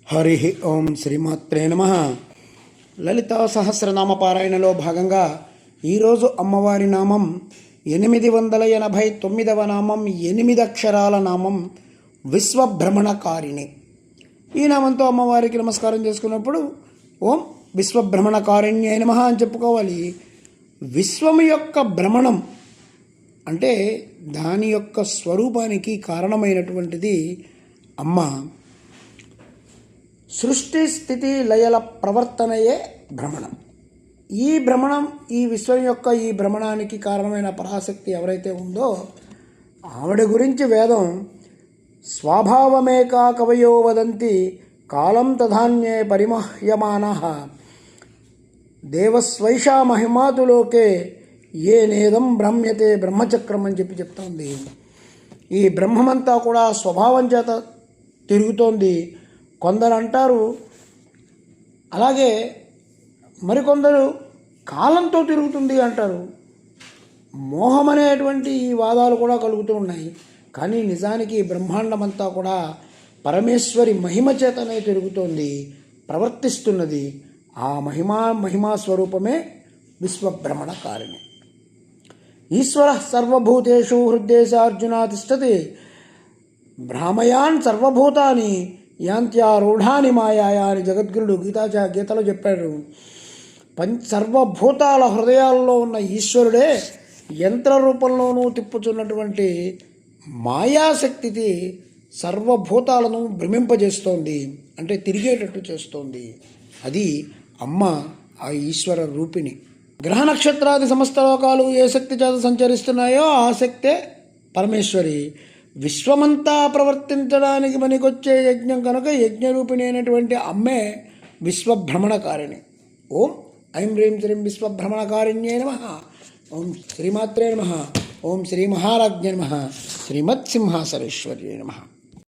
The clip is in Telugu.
హరి ఓం శ్రీమాత్రే నమః. లలితా సహస్రనామ పారాయణలో భాగంగా ఈరోజు అమ్మవారి నామం 889వ నామం, 8 అక్షరాల నామం విశ్వభ్రమణకారిణి. ఈ నామంతో అమ్మవారికి నమస్కారం చేసుకున్నప్పుడు ఓం విశ్వభ్రమణకారిణ్యై నమః అని చెప్పుకోవాలి. విశ్వం యొక్క భ్రమణం అంటే దాని యొక్క స్వరూపానికి కారణమైనటువంటిది అమ్మ. సృష్టి స్థితి లయల ప్రవర్తనయే భ్రమణం. ఈ భ్రమణం, ఈ విశ్వం యొక్క ఈ భ్రమణానికి కారణమైన పరాశక్తి ఎవరైతే ఉందో ఆవిడ గురించి వేదం స్వభావమేకా కవయో వదంతి కాలం తధాన్యే పరిమహ్యమానః దేవస్వైషా మహిమాతులోకే ఏ నేదం బ్రహ్మ్యతే బ్రహ్మచక్రం అని చెప్తోంది. ఈ బ్రహ్మమంతా కూడా స్వభావం చేత తిరుగుతోంది. కొందరు అంటారు, అలాగే మరికొందరు కాలంతో తిరుగుతుంది అంటారు. మోహం అనేటువంటి ఈ వాదాలు కూడా కలుగుతూ ఉన్నాయి. కానీ నిజానికి బ్రహ్మాండమంతా కూడా పరమేశ్వరి మహిమ చేతనే తిరుగుతోంది, ప్రవర్తిస్తున్నది. ఆ మహిమా స్వరూపమే విశ్వభ్రమణకారిణి. ఈశ్వర సర్వభూతేషు హృదయేశార్జున తిష్టతి భ్రామయాన్ సర్వభూతాని యాంత్యారూఢాని మాయా అని జగద్గురుడు గీతలో చెప్పాడు. సర్వభూతాల హృదయాల్లో ఉన్న ఈశ్వరుడే యంత్ర రూపంలోనూ తిప్పుతున్నటువంటి మాయాశక్తికి సర్వభూతాలను భ్రమింపజేస్తోంది, అంటే తిరిగేటట్టు చేస్తోంది. అది అమ్మ, ఆ ఈశ్వర రూపిణి. గ్రహ నక్షత్రాది సమస్త లోకాలు ఏ శక్తి చేత సంచరిస్తున్నాయో ఆ శక్తే పరమేశ్వరి. విశ్వమంతా ప్రవర్తించడానికి పనికొచ్చే యజ్ఞం కనుక యజ్ఞరూపిణి అయినటువంటి అమ్మే విశ్వభ్రమణకారిణి. ఓం ఐం హ్రీం శ్రీం విశ్వభ్రమణకారిణ్యై నమః. ఓం శ్రీమాత్రే నమః. ఓం శ్రీ మహారాజ్ఞే నమః. శ్రీమత్సింహాసనేశ్వర్యై నమః.